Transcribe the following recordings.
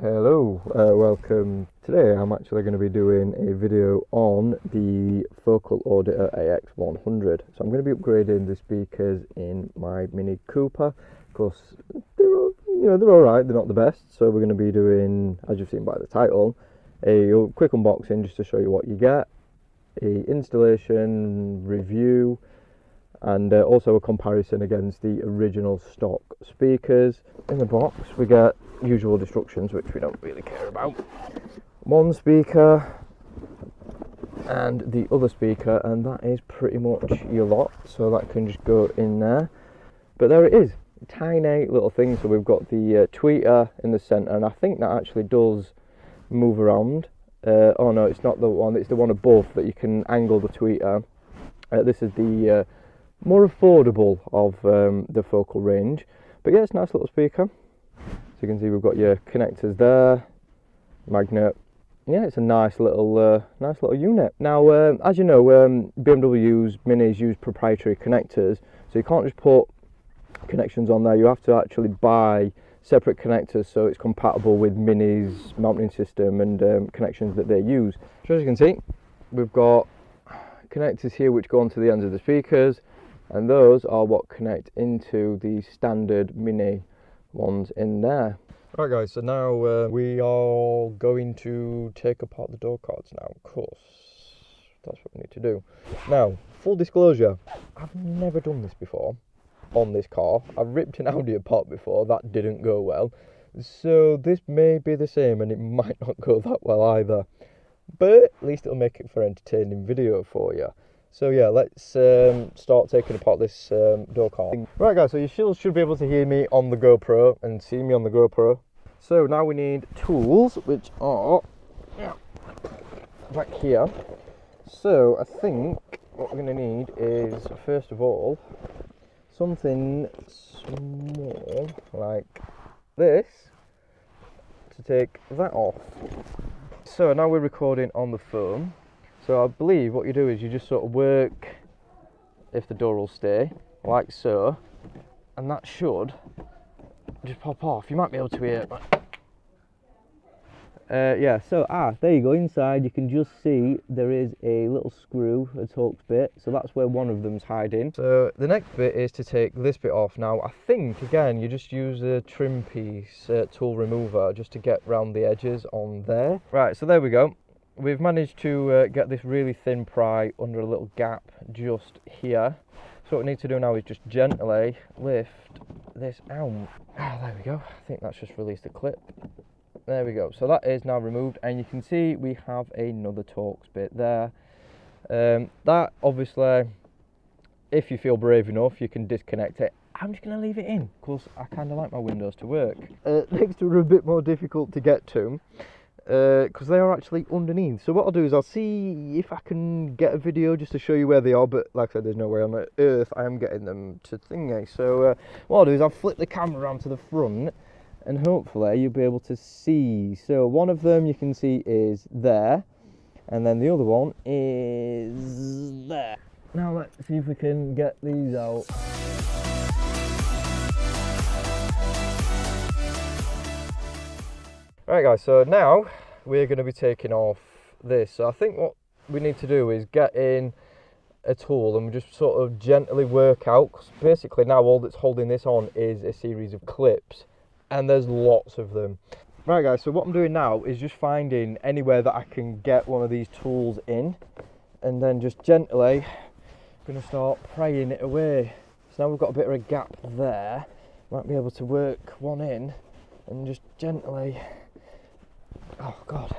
Hello, welcome. Today I'm actually going to be doing a video on the Focal Auditor ACX100. So I'm going to be upgrading the speakers in my Mini Cooper. Of course, they're alright, they're not the best. So we're going to be doing, as you've seen by the title, a quick unboxing just to show you what you get, a installation review, and also a comparison against the original stock speakers. In the box we get usual instructions, which we don't really care about. One speaker and the other speaker, and that is pretty much your lot, so that can just go in there. But there it is, a tiny little thing. So we've got the tweeter in the center, and I think that actually does move around. Oh no, it's not the one, it's the one above that you can angle the tweeter. This is the more affordable of the Focal range, but yeah, it's a nice little speaker. So you can see we've got your connectors there, magnet. Yeah, it's a nice little unit. Now, as you know, BMWs, Minis use proprietary connectors, so you can't just put connections on there. You have to actually buy separate connectors so it's compatible with Mini's mounting system and connections that they use. So as you can see, we've got connectors here which go onto the ends of the speakers, and those are what connect into the standard Mini ones in there. Right guys, so now we are going to take apart the door cards now. Of course, that's what we need to do. Now, full disclosure, I've never done this before on this car. I've ripped an Audi apart before, that didn't go well. So this may be the same, and it might not go that well either. But at least it'll make it for entertaining video for you. So yeah, let's start taking apart this door card. Right guys, so you should be able to hear me on the GoPro and see me on the GoPro. So now we need tools, which are back here. So I think what we're going to need is, first of all, something small like this to take that off. So now we're recording on the phone. So I believe what you do is you just sort of work, if the door will stay, like so, and that should just pop off. You might be able to hear it. Yeah, so there you go. Inside you can just see there is a little screw, a Torx bit, so that's where one of them's hiding. So the next bit is to take this bit off. Now I think again you just use a trim piece tool remover just to get round the edges on there. Right, so there we go. We've managed to get this really thin pry under a little gap just here. So what we need to do now is just gently lift this out. There we go. I think that's just released the clip. There we go. So that is now removed, and you can see we have another Torx bit there. That obviously, if you feel brave enough, you can disconnect it. I'm just going to leave it in because I kind of like my windows to work. Next are a bit more difficult to get to, because they are actually underneath. So what I'll do is I'll see if I can get a video just to show you where they are, but like I said, there's no way on earth I am getting them to thingy. So what I'll do is I'll flip the camera around to the front, and hopefully you'll be able to see. So one of them you can see is there, and then the other one is there. Now let's see if we can get these out. Right guys, so now we're going to be taking off this. So I think what we need to do is get in a tool and we just sort of gently work out, because basically now all that's holding this on is a series of clips, and there's lots of them. Right guys, so what I'm doing now is just finding anywhere that I can get one of these tools in, and then just gently going to start prying it away. So now we've got a bit of a gap there, might be able to work one in and just gently. Oh God.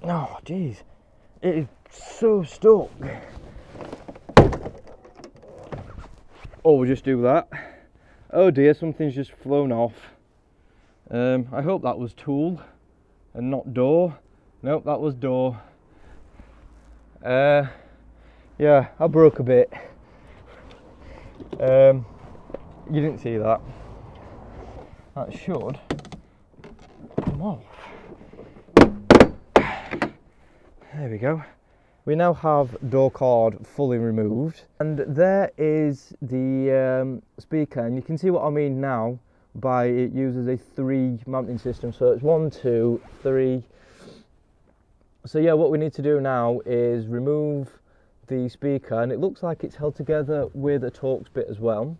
Oh jeez, it is so stuck. Oh, we'll just do that. Oh dear, something's just flown off. I hope that was tool and not door. Nope, that was door. Yeah, I broke a bit. You didn't see that. That should come off. There we go. We now have door cord fully removed, and there is the speaker, and you can see what I mean now by it uses a 3 mounting system. So it's 1, 2, 3. So yeah, what we need to do now is remove the speaker, and it looks like it's held together with a Torx bit as well,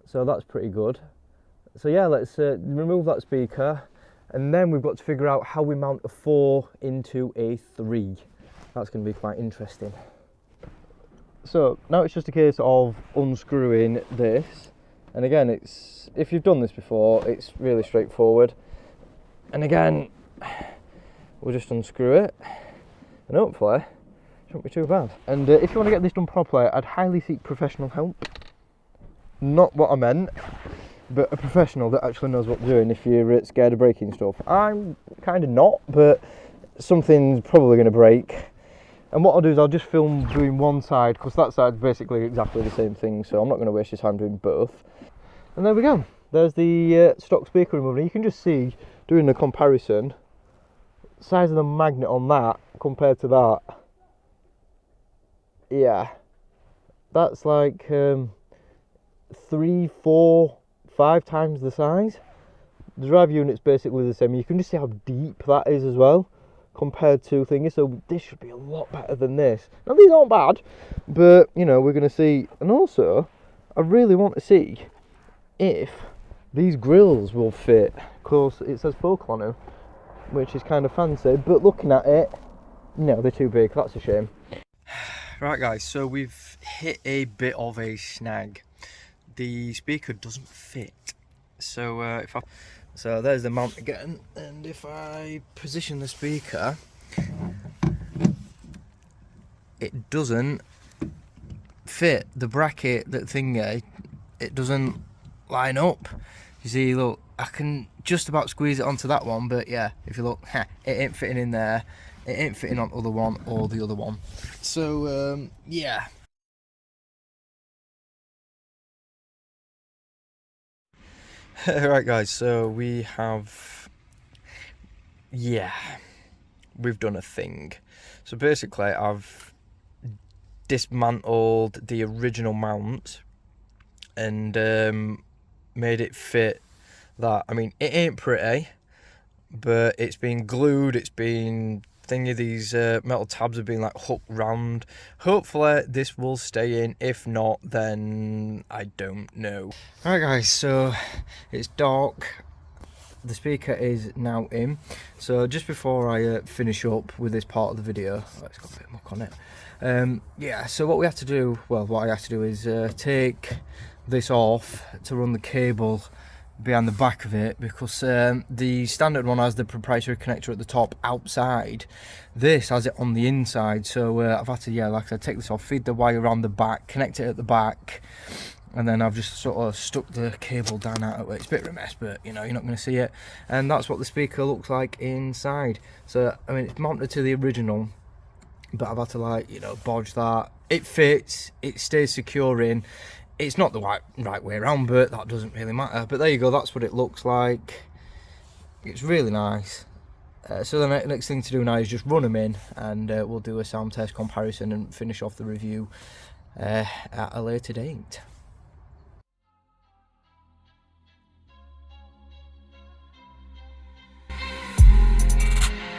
so that's pretty good. So yeah, let's remove that speaker, and then we've got to figure out how we mount a 4 into a 3. That's going to be quite interesting. So now it's just a case of unscrewing this, and again, it's, if you've done this before, it's really straightforward. And again, we'll just unscrew it, and hopefully it shouldn't be too bad. And if you want to get this done properly, I'd highly seek professional help. Not what I meant, but a professional that actually knows what they're doing if you're scared of breaking stuff. I'm kind of not, but something's probably going to break. And what I'll do is I'll just film doing one side, because that side's basically exactly the same thing, so I'm not going to waste your time doing both. And there we go. There's the stock speaker remover. You can just see, doing the comparison, size of the magnet on that compared to that. Yeah, that's like 3, 4, 5 times the size. The drive unit's basically the same. You can just see how deep that is as well compared to thingy, so this should be a lot better than this. Now these aren't bad, but you know, we're going to see. And also, I really want to see if these grills will fit, because it says Focal on them, which is kind of fancy, but looking at it, no, they're too big. That's a shame. Right guys, so we've hit a bit of a snag. The speaker doesn't fit, so so there's the mount again, and if I position the speaker, it doesn't fit the bracket, that thingy, it doesn't line up. You see, look, I can just about squeeze it onto that one, but yeah, if you look, it ain't fitting in there, it ain't fitting on the other one or the other one. So yeah. Right guys, so we have, yeah, we've done a thing. So basically I've dismantled the original mount and made it fit that. I mean, it ain't pretty, but it's been glued, it's been thingy, these metal tabs have been like hooked round. Hopefully this will stay in. If not, then I don't know. Alright guys, so it's dark, the speaker is now in. So just before I finish up with this part of the video, oh, it's got a bit of muck on it. Yeah, so what we have to do, well, what I have to do is take this off to run the cable behind the back of it, because the standard one has the proprietary connector at the top outside. This has it on the inside, so I've had to, yeah, like I said, take this off, feed the wire around the back, connect it at the back, and then I've just sort of stuck the cable down out of it. It's a bit of a mess, but you know, you're not going to see it. And that's what the speaker looks like inside. So I mean, it's mounted to the original, but I've had to, like, you know, bodge that. It fits, it stays secure in. It's not the right way around, but that doesn't really matter. But there you go, that's what it looks like. It's really nice. So the next thing to do now is just run them in, and we'll do a sound test comparison and finish off the review at a later date.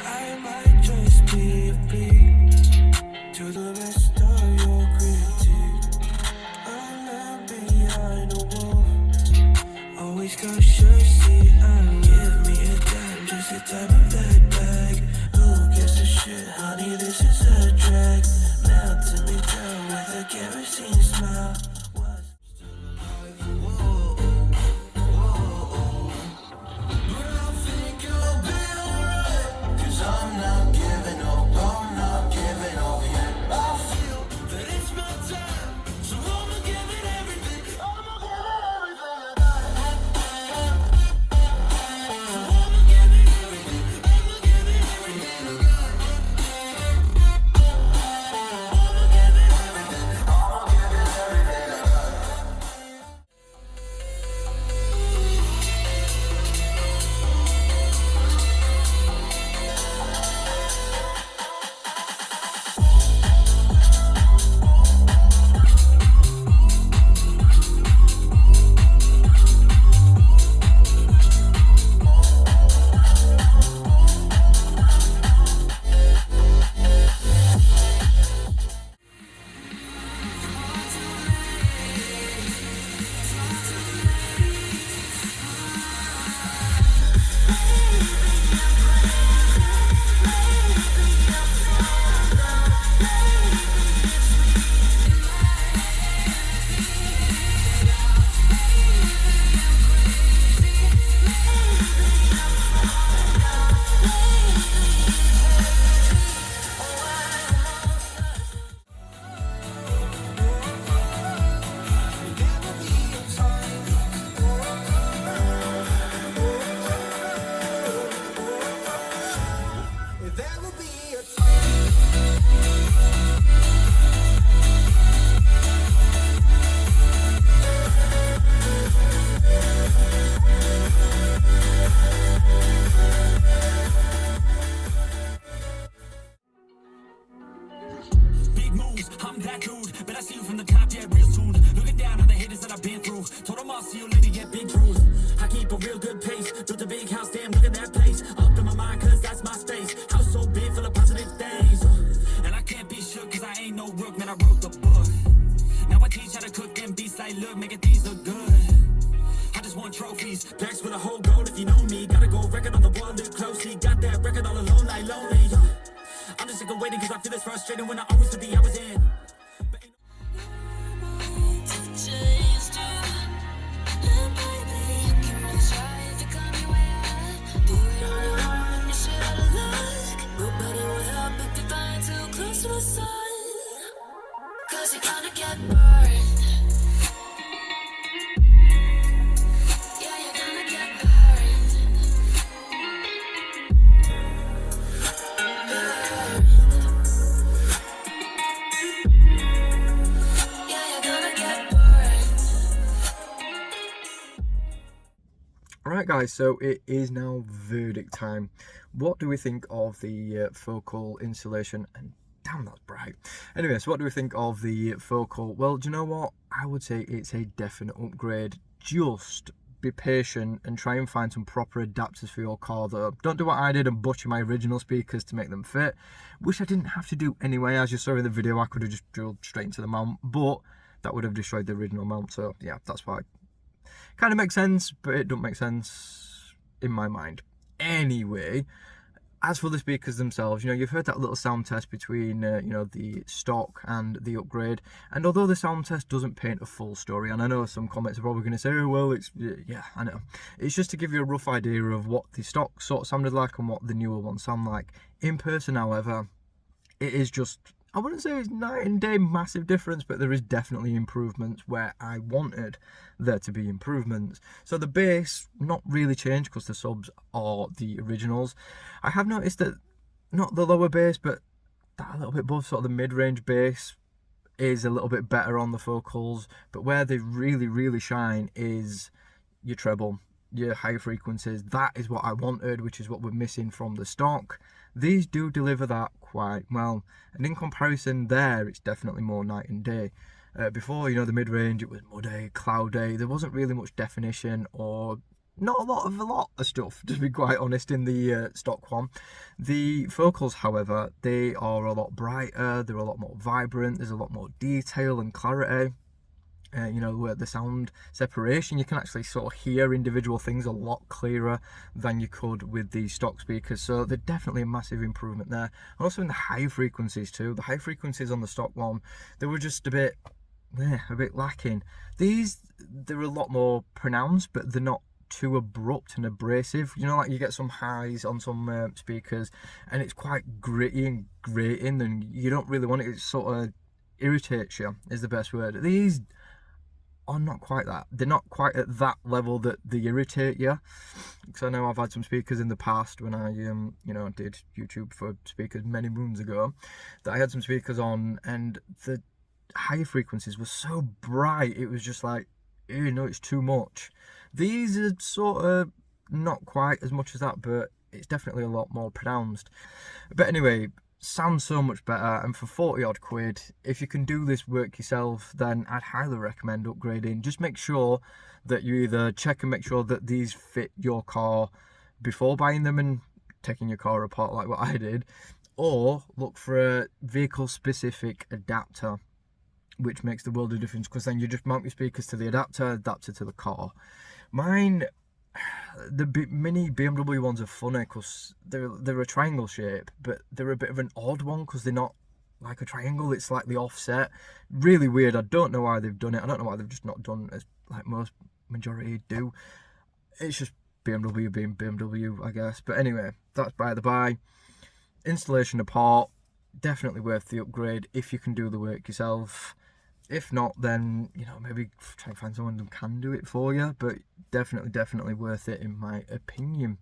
I might just be a beat to the rest of your critique. I'm not behind a wall, always got shirt, see, and give me a dime, just the type of that bag. Who gives a shit, honey, this is a drag, melting me down with a kerosene smile. up them beats like, look, making things look good. I just want trophies, backs with a whole goal if you know me. Gotta go record on the wall, look closely. Got that record all alone, like lonely. I'm just sick of waiting cause I feel it's frustrating when I always put the hours in. Cause you're gonna get burned. Yeah, you're gonna get burned. Yeah, you're gonna get burned. Right guys, so it is now verdict time. What do we think of the focal insulation? And damn, that's bright. Anyway, so what do we think of the focal? Well, do you know what? I would say it's a definite upgrade. Just be patient and try and find some proper adapters for your car though. Don't do what I did and butcher my original speakers to make them fit, which I didn't have to do anyway. As you saw in the video, I could have just drilled straight into the mount, but that would have destroyed the original mount. So yeah, that's why. Kind of makes sense, but it don't make sense in my mind. Anyway, as for the speakers themselves, you've heard that little sound test between, the stock and the upgrade. And although the sound test doesn't paint a full story, and I know some comments are probably going to say, oh, well, yeah, I know. It's just to give you a rough idea of what the stock sort of sounded like and what the newer ones sound like. In person, however, it is just, I wouldn't say it's night and day massive difference, but there is definitely improvements where I wanted there to be improvements. So the bass, not really changed because the subs are the originals. I have noticed that not the lower bass, but that a little bit above, sort of the mid-range bass is a little bit better on the focals, but where they really, really shine is your treble, your high frequencies. That is what I wanted, which is what we're missing from the stock. These do deliver that quite well, and in comparison there, it's definitely more night and day. Before, the mid-range, it was muddy, cloudy, there wasn't really much definition or not a lot of stuff, to be quite honest, in the stock one. The focals, however, they are a lot brighter, they're a lot more vibrant, there's a lot more detail and clarity. The sound separation, you can actually sort of hear individual things a lot clearer than you could with the stock speakers, so they're definitely a massive improvement there. And also in the high frequencies too, the high frequencies on the stock one, they were just a bit lacking. They're a lot more pronounced, but they're not too abrupt and abrasive. Like you get some highs on some speakers and it's quite gritty and grating, and you don't really want it. It sort of irritates you, is the best word. These are not quite that. They're not quite at that level that they irritate you. Because I know I've had some speakers in the past when I did YouTube for speakers many moons ago, that I had some speakers on and the high frequencies were so bright, it was just like, it's too much. These are sort of not quite as much as that, but it's definitely a lot more pronounced. But anyway, sounds so much better, and for 40 odd quid, if you can do this work yourself, then I'd highly recommend upgrading. Just make sure that you either check and make sure that these fit your car before buying them and taking your car apart like what I did, or look for a vehicle specific adapter, which makes the world of difference, because then you just mount your speakers to the adapter to the car. Mine, the mini BMW ones are funny because they're a triangle shape, but they're a bit of an odd one because they're not like a triangle, it's slightly offset. Really weird. I don't know why they've done it. I don't know why they've just not done as like most majority do. It's just BMW being BMW, I guess. But anyway, that's by the by. Installation apart, definitely worth the upgrade if you can do the work yourself. If not, then maybe try and find someone who can do it for you, but definitely worth it in my opinion.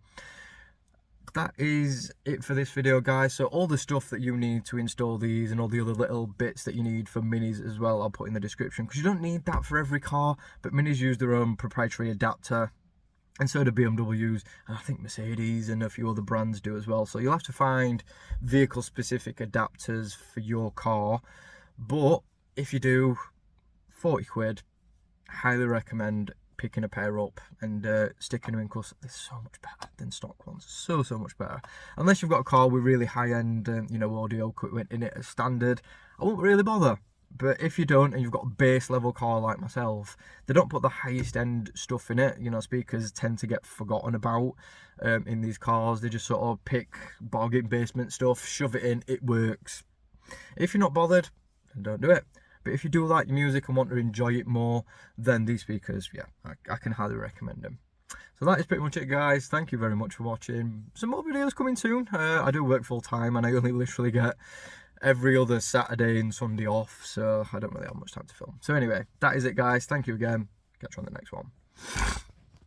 That is it for this video, guys. So all the stuff that you need to install these and all the other little bits that you need for minis as well, I'll put in the description, because you don't need that for every car, but minis use their own proprietary adapter, and so do BMWs, and I think Mercedes and a few other brands do as well. So you'll have to find vehicle specific adapters for your car, but if you do, 40 quid, highly recommend picking a pair up and sticking them in, because they're so much better than stock ones. So much better. Unless you've got a car with really high-end, audio equipment in it as standard, I won't really bother. But if you don't, and you've got a base level car like myself, they don't put the highest end stuff in it. You know, speakers tend to get forgotten about in these cars. They just sort of pick bargain basement stuff, shove it in, it works. If you're not bothered, then don't do it. But if you do like music and want to enjoy it more, then these speakers, yeah, I can highly recommend them. So that is pretty much it, guys. Thank you very much for watching. Some more videos coming soon. I do work full time and I only literally get every other Saturday and Sunday off, so I don't really have much time to film. So anyway, that is it, guys. Thank you again. Catch you on the next one.